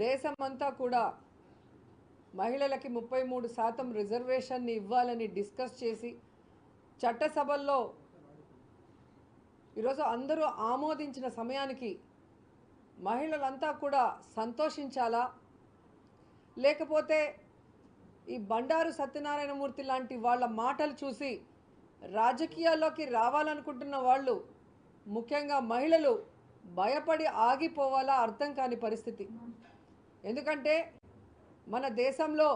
దేశమంతా కూడా మహిళలకి 33% రిజర్వేషన్ని ఇవ్వాలని డిస్కస్ చేసి చట్టసభల్లో ఈరోజు అందరూ ఆమోదించిన సమయానికి మహిళలంతా కూడా సంతోషించాలా, లేకపోతే ఈ బండారు సత్యనారాయణమూర్తి లాంటి వాళ్ళ మాటలు చూసి రాజకీయాల్లోకి రావాలనుకుంటున్న వాళ్ళు, ముఖ్యంగా మహిళలు భయపడి ఆగిపోవాలా అర్థం కాని పరిస్థితి. ఎందుకంటే మన దేశంలో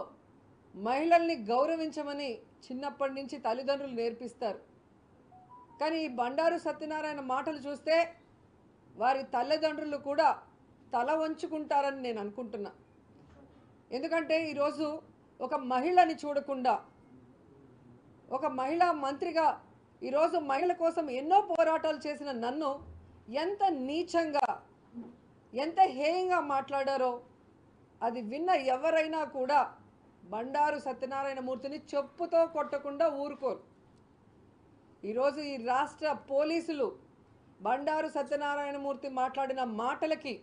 మహిళల్ని గౌరవించమని చిన్నప్పటి నుంచి తల్లిదండ్రులు నేర్పిస్తారు. కానీ ఈ బండారు సత్యనారాయణ మాటలు చూస్తే వారి తల్లిదండ్రులు కూడా తల వంచుకుంటారని నేను అనుకుంటున్నా. ఎందుకంటే ఈరోజు ఒక మహిళని చూడకుండా, ఒక మహిళా మంత్రిగా ఈరోజు మహిళల కోసం ఎన్నో పోరాటాలు చేసిన నన్ను ఎంత నీచంగా, ఎంత హేయంగా మాట్లాడారో అది విన్న ఎవరైనా కూడా బండారు సత్యనారాయణమూర్తిని చెప్పుతో కొట్టకుండా ఊరుకోరు. ఈరోజు ఈ రాష్ట్ర పోలీసులు బండారు సత్యనారాయణమూర్తి మాట్లాడిన మాటలకి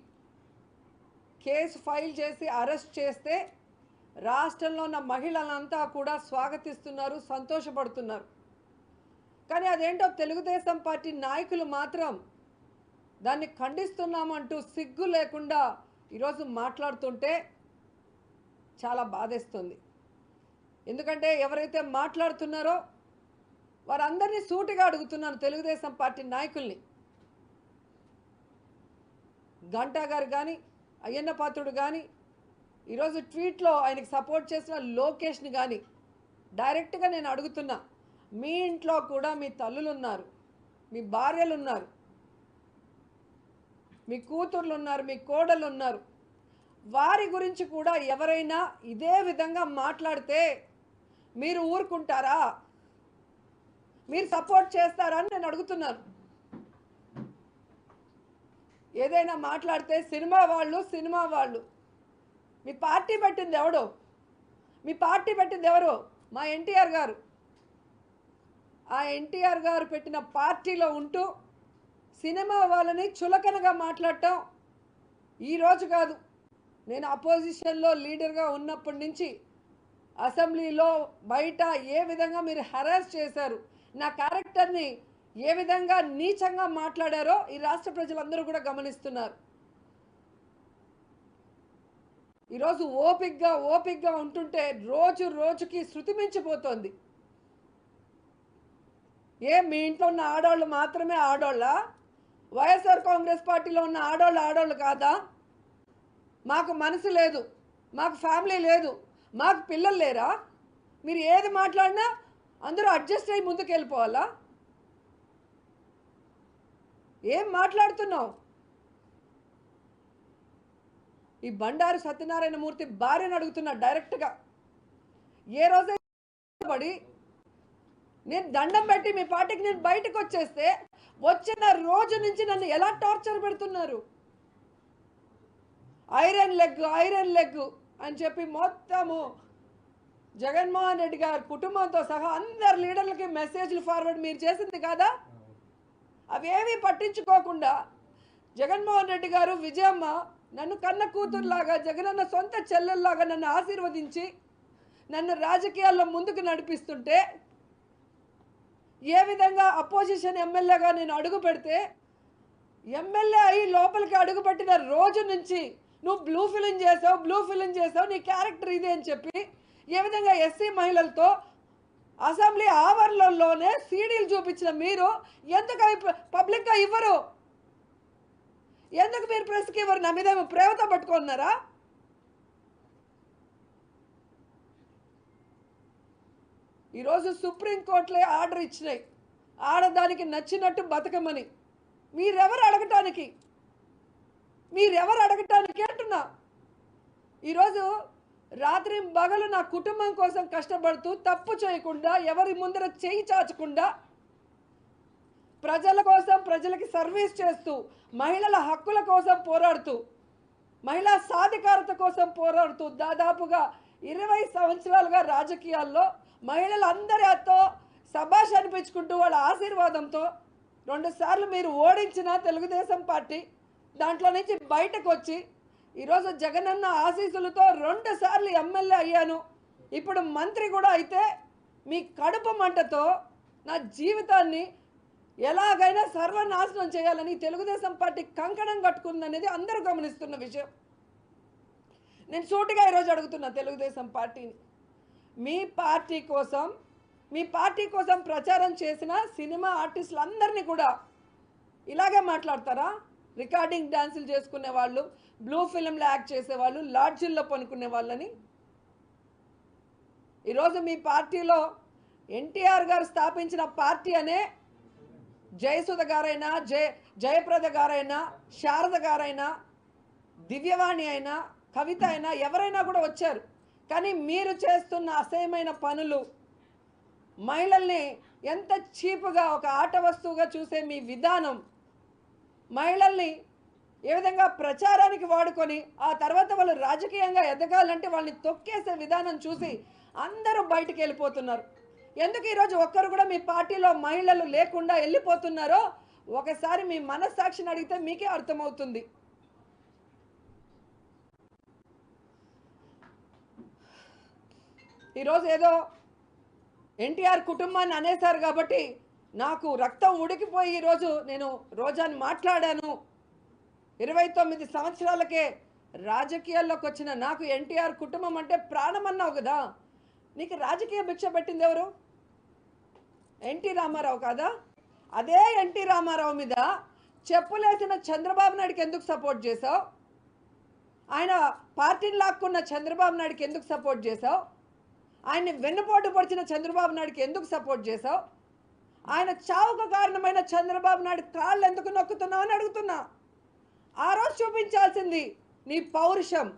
కేసు ఫైల్ చేసి అరెస్ట్ చేస్తే రాష్ట్రంలో ఉన్న మహిళలంతా కూడా స్వాగతిస్తున్నారు, సంతోషపడుతున్నారు. కానీ అదేంటో తెలుగుదేశం పార్టీ నాయకులు మాత్రం దాన్ని ఖండిస్తున్నామంటూ సిగ్గు లేకుండా ఈరోజు మాట్లాడుతుంటే చాలా బాధేస్తుంది. ఎందుకంటే ఎవరైతే మాట్లాడుతున్నారో వారందరినీ సూటిగా అడుగుతున్నాను, తెలుగుదేశం పార్టీ నాయకుల్ని. గంటా గారు కానీ, అయ్యన్న పాత్రుడు కానీ, ఈరోజు ట్వీట్లో ఆయనకి సపోర్ట్ చేసిన లోకేష్ని కానీ డైరెక్ట్గా నేను అడుగుతున్నా, మీ ఇంట్లో కూడా మీ తల్లులు ఉన్నారు, మీ భార్యలు ఉన్నారు, మీ కూతుర్లు ఉన్నారు, మీ కోడళ్ళు ఉన్నారు. వారి గురించి కూడా ఎవరైనా ఇదే విధంగా మాట్లాడితే మీరు ఊరుకుంటారా? మీరు సపోర్ట్ చేస్తారా అని నేను అడుగుతున్నాను. ఏదైనా మాట్లాడితే సినిమా వాళ్ళు మీ పార్టీ పెట్టింది ఎవడో? మీ పార్టీ పెట్టింది ఎవరు? మా ఎన్టీఆర్ గారు. ఆ ఎన్టీఆర్ గారు పెట్టిన పార్టీలో ఉంటూ సినిమా వాళ్ళని చులకనగా మాట్లాడటం ఈరోజు కాదు. నేను అపోజిషన్లో లీడర్గా ఉన్నప్పటి నుంచి అసెంబ్లీలో బయట ఏ విధంగా మీరు హెరాస్ చేశారు, నా క్యారెక్టర్ని ఏ విధంగా నీచంగా మాట్లాడారో ఈ రాష్ట్ర ప్రజలందరూ కూడా గమనిస్తున్నారు. ఈరోజు ఓపిక్గా ఉంటుంటే రోజు రోజుకి శృతి మించిపోతోంది. మీ ఇంట్లో ఉన్న ఆడవాళ్ళు మాత్రమే ఆడవాళ్ళ? వైఎస్ఆర్ కాంగ్రెస్ పార్టీలో ఉన్న ఆడవాళ్ళు కాదా? మాకు మనసు లేదు, మాకు ఫ్యామిలీ లేదు, మాకు పిల్లలు లేరా? మీరు ఏది మాట్లాడినా అందరూ అడ్జస్ట్ అయ్యి ముందుకు వెళ్ళిపోవాలా? ఏం మాట్లాడుతున్నావు? ఈ బండారు సత్యనారాయణమూర్తి భార్యను అడుగుతున్నా డైరెక్ట్గా, ఏ రోజు పడి నేను దండం పెట్టి మీ పార్టీకి నేను బయటకు వచ్చేస్తే వచ్చిన రోజు నుంచి నన్ను ఎలా టార్చర్ పెడుతున్నారు? ఐరన్ లెగ్ అని చెప్పి మొత్తము జగన్మోహన్ రెడ్డి గారి కుటుంబంతో సహా అందరు లీడర్లకి మెసేజ్లు ఫార్వర్డ్ మీరు చేసింది కాదా? అవేమీ పట్టించుకోకుండా జగన్మోహన్ రెడ్డి గారు, విజయమ్మ నన్ను కన్న కూతురులాగా, జగనన్న సొంత చెల్లెల్లాగా నన్ను ఆశీర్వదించి నన్ను రాజకీయాల్లో ముందుకు నడిపిస్తుంటే, ఏ విధంగా అపోజిషన్ ఎమ్మెల్యేగా నేను అడుగు పెడితే, ఎమ్మెల్యే అయ్యి లోపలికి అడుగుపెట్టిన రోజు నుంచి నువ్వు బ్లూ ఫిలిం చేసావు, నీ క్యారెక్టర్ ఇదే అని చెప్పి ఏ విధంగా ఎస్సీ మహిళలతో అసెంబ్లీ ఆవరణలోనే సీడీలు చూపించిన మీరు ఎందుకు పబ్లిక్గా ఇవ్వరు? ఎందుకు మీరు ప్రెస్కి ఇవ్వరు? నా మీద ప్రేమతో పట్టుకున్నారా? ఈరోజు సుప్రీంకోర్టులే ఆర్డర్ ఇచ్చినాయి ఆడదానికి నచ్చినట్టు బతకమని. మీరెవరు అడగటానికి అంటున్నా. ఈరోజు రాత్రి పగలు నా కుటుంబం కోసం కష్టపడుతూ, తప్పు చేయకుండా, ఎవరి ముందర చేయి చాచకుండా, ప్రజల కోసం, ప్రజలకి సర్వీస్ చేస్తూ, మహిళల హక్కుల కోసం పోరాడుతూ, మహిళా సాధికారత కోసం పోరాడుతూ దాదాపుగా 20 సంవత్సరాలుగా రాజకీయాల్లో మహిళలందరితో సభాష్ అనిపించుకుంటూ వాళ్ళ ఆశీర్వాదంతో 2 సార్లు మీరు ఓడించిన తెలుగుదేశం పార్టీ దాంట్లో నుంచి బయటకు వచ్చి ఈరోజు జగనన్న ఆశీస్సులతో 2 సార్లు ఎమ్మెల్యే అయ్యాను, ఇప్పుడు మంత్రి కూడా అయితే మీ కడుపు మంటతో నా జీవితాన్ని ఎలాగైనా సర్వనాశనం చేయాలని తెలుగుదేశం పార్టీ కంకణం కట్టుకుందనేది అందరూ గమనిస్తున్న విషయం. నేను సూటిగా ఈరోజు అడుగుతున్నా తెలుగుదేశం పార్టీని, మీ పార్టీ కోసం ప్రచారం చేసిన సినిమా ఆర్టిస్టులు అందరినీ కూడా ఇలాగే మాట్లాడతారా? రికార్డింగ్ డాన్సులు చేసుకునే వాళ్ళు, బ్లూ ఫిల్మ్లో యాక్ట్ చేసేవాళ్ళు, లాడ్జిల్లో పనుకునే వాళ్ళని. ఈరోజు మీ పార్టీలో ఎన్టీఆర్ గారు స్థాపించిన పార్టీ అనే జయసుధ గారైనా, జయప్రద గారైనా, శారద గారైనా, దివ్యవాణి అయినా, కవిత అయినా, ఎవరైనా కూడా వచ్చారు. కానీ మీరు చేస్తున్న అసహ్యమైన పనులు, మహిళల్ని ఎంత చీపుగా ఒక ఆట వస్తువుగా చూసే మీ విధానం, మహిళల్ని ఏ విధంగా ప్రచారానికి వాడుకొని ఆ తర్వాత వాళ్ళు రాజకీయంగా ఎదగాలంటే వాళ్ళని తొక్కేసే విధానం చూసి అందరూ బయటికి వెళ్ళిపోతున్నారు. ఎందుకు ఈరోజు ఒక్కరు కూడా మీ పార్టీలో మహిళలు లేకుండా వెళ్ళిపోతున్నారో ఒకసారి మీ మనస్సాక్షిని అడిగితే మీకే అర్థమవుతుంది. ఈరోజు ఏదో ఎన్టీఆర్ కుటుంబాన్ని అనేశారు కాబట్టి నాకు రక్తం ఉడికిపోయి ఈరోజు నేను రోజాని మాట్లాడాను. 29 సంవత్సరాలకే రాజకీయాల్లోకి వచ్చిన నాకు ఎన్టీఆర్ కుటుంబం అంటే ప్రాణం అన్నావు కదా, నీకు రాజకీయ భిక్ష పెట్టింది ఎవరు? ఎన్టీ రామారావు కాదా? అదే ఎన్టీ రామారావు మీద చెప్పులేసిన చంద్రబాబు నాయుడుకి ఎందుకు సపోర్ట్ చేశావు? ఆయన పార్టీని లాక్కున్న చంద్రబాబు నాయుడుకి ఎందుకు సపోర్ట్ చేశావు? ఆయన్ని వెన్నుపోటు పొడిచిన చంద్రబాబు నాయుడుకి ఎందుకు సపోర్ట్ చేశావు? ఆయన చావుకు కారణమైన చంద్రబాబు నాయుడు కాళ్ళు ఎందుకు నొక్కుతున్నావు అని అడుగుతున్నా. ఆ రోజు చూపించాల్సింది నీ పౌరుషం.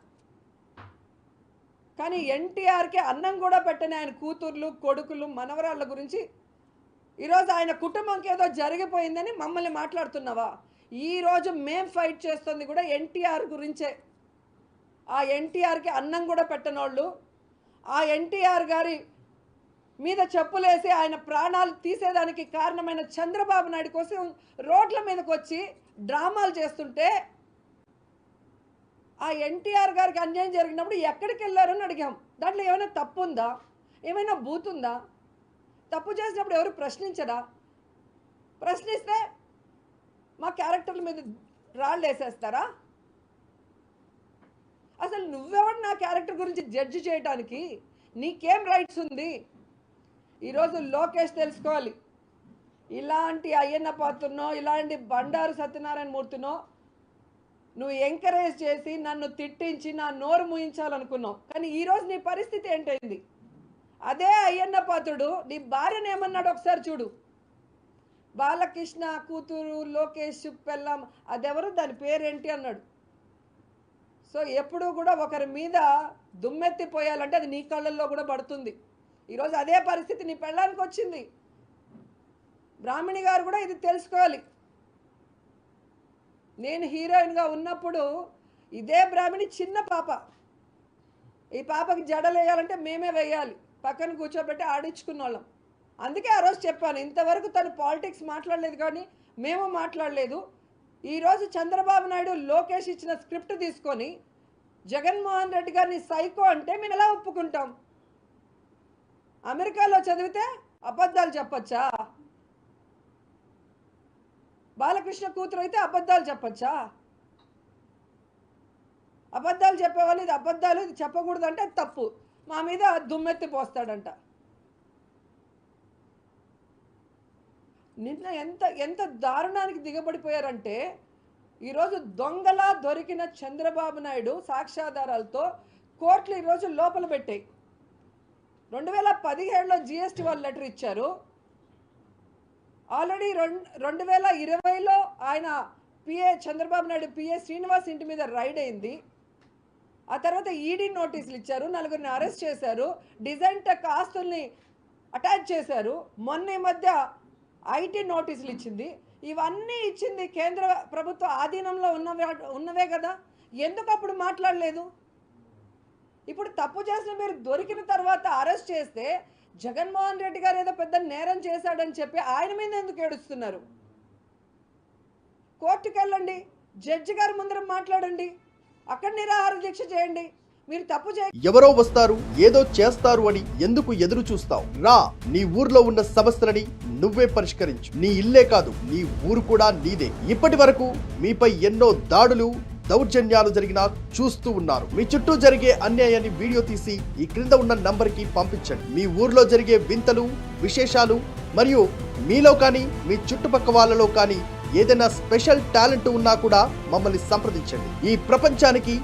కానీ ఎన్టీఆర్కి అన్నం కూడా పెట్టని ఆయన కూతుర్లు, కొడుకులు, మనవరాళ్ళ గురించి ఈరోజు ఆయన కుటుంబంకి ఏదో జరిగిపోయిందని మమ్మల్ని మాట్లాడుతున్నావా? ఈరోజు మేం ఫైట్ చేస్తుంది కూడా ఎన్టీఆర్ గురించే. ఆ ఎన్టీఆర్కి అన్నం కూడా పెట్టనోళ్ళు, ఆ ఎన్టీఆర్ గారి మీద చెప్పులేసి ఆయన ప్రాణాలు తీసేదానికి కారణమైన చంద్రబాబు నాయుడు కోసం రోడ్ల మీదకి వచ్చి డ్రామాలు చేస్తుంటే ఆ ఎన్టీఆర్ గారికి అన్యాయం జరిగినప్పుడు ఎక్కడికి వెళ్ళారని అడిగాం. దాంట్లో ఏమైనా తప్పు ఉందా? ఏమైనా బూతుందా? తప్పు చేసినప్పుడు ఎవరు ప్రశ్నించరా? ప్రశ్నిస్తే మా క్యారెక్టర్ల మీద రాళ్ళు వేసేస్తారా? అసలు నువ్వెవడు నా క్యారెక్టర్ గురించి జడ్జి చేయడానికి? నీకేం రైట్స్ ఉంది? ఈరోజు లోకేష్ తెలుసుకోవాలి, ఇలాంటి అయ్యన్న పాత్రనో ఇలాంటి బండారు సత్యనారాయణ మూర్తినో నువ్వు ఎంకరేజ్ చేసి నన్ను తిట్టించి నా నోరు మూయించాలనుకున్నావు. కానీ ఈరోజు నీ పరిస్థితి ఏంటైంది? అదే అయ్యన్న పాత్రుడు నీ భార్యను ఏమన్నాడు ఒకసారి చూడు. బాలకృష్ణ కూతురు లోకేష్ పెళ్ళం అదెవరు, దాని పేరేంటి అన్నాడు. సో ఎప్పుడు కూడా ఒకరి మీద దుమ్మెత్తిపోయాలంటే అది నీ కళ్ళల్లో కూడా పడుతుంది. ఈరోజు అదే పరిస్థితి నీ పెళ్ళానికి వచ్చింది. బ్రాహ్మణి గారు కూడా ఇది తెలుసుకోవాలి. నేను హీరోయిన్గా ఉన్నప్పుడు ఇదే బ్రాహ్మణి చిన్న పాప, ఈ పాపకి జడలు వేయాలంటే మేమే వేయాలి, పక్కన కూర్చోబెట్టి ఆడించుకున్న వాళ్ళం. అందుకే ఆ రోజు చెప్పాను, ఇంతవరకు తను పాలిటిక్స్ మాట్లాడలేదు కానీ మేము మాట్లాడలేదు. ఈరోజు చంద్రబాబు నాయుడు లోకేష్ ఇచ్చిన స్క్రిప్ట్ తీసుకొని జగన్మోహన్ రెడ్డి గారిని సైకో అంటే మేము ఎలా ఒప్పుకుంటాం? అమెరికాలో చదివితే అబద్ధాలు చెప్పచ్చా? బాలకృష్ణ కూతురు అయితే అబద్ధాలు చెప్పచ్చా? అబద్ధాలు చెప్పేవాళ్ళు ఇది అబద్ధాలు, ఇది చెప్పకూడదంటే అది తప్పు, మా మీద దుమ్మెత్తి పోస్తాడంట. నిన్న ఎంత దారుణానికి దిగబడిపోయారంటే ఈరోజు దొంగలా దొరికిన చంద్రబాబు నాయుడు సాక్ష్యాధారాలతో కోర్టులు ఈరోజు లోపల పెట్టాయి. 2017లో జిఎస్టీ వాళ్ళు లెటర్ ఇచ్చారు. ఆల్రెడీ 2020లో ఆయన చంద్రబాబు నాయుడు పిఏ శ్రీనివాస్ ఇంటి మీద రైడ్ అయింది. ఆ తర్వాత ఈడీ నోటీసులు ఇచ్చారు, 4గురిని అరెస్ట్ చేశారు, డిజైన్ టెక్ ఆస్తుల్ని అటాచ్ చేశారు. మొన్న ఈ మధ్య ఐటీ నోటీసులు ఇచ్చింది. ఇవన్నీ ఇచ్చింది కేంద్ర ప్రభుత్వ ఆధీనంలో ఉన్నవే కదా. ఎందుకు అప్పుడు మాట్లాడలేదు? ఇప్పుడు తప్పు చేసిన మీరు దొరికిన తర్వాత అరెస్ట్ చేస్తే జగన్మోహన్ రెడ్డి గారు ఏదో పెద్ద నేరం చేశాడని చెప్పి ఆయన మీద ఎందుకు ఏడుస్తున్నారు? కోర్టుకు వెళ్ళండి, జడ్జి గారి ముందర మాట్లాడండి. అక్కడ నిరాహార దీక్ష చేయండి. మీరు తప్పు చేయ ఎవరో వస్తారు ఏదో చేస్తారు అని ఎందుకు ఎదురు చూస్తావు? రా, నీ ఊర్లో ఉన్న సమస్యలని నువ్వే పరిష్కరించు. నీ ఇల్లే కాదు, నీ ఊరు కూడా నీదే. ఇప్పటి వరకు మీపై ఎన్నో దాడులు, దౌర్జన్యాలు జరిగినా చూస్తూ ఉన్నారు. మీ చుట్టూ జరిగే అన్యాయాన్ని వీడియో తీసి ఈ క్రింద ఉన్న నంబర్కి పంపించండి. మీ ఊర్లో జరిగే వింతలు, విశేషాలు మరియు మీలో కానీ మీ చుట్టుపక్క వాళ్ళలో కానీ ఏదైనా స్పెషల్ టాలెంట్ ఉన్నా కూడా మమ్మల్ని సంప్రదించండి. ఈ ప్రపంచానికి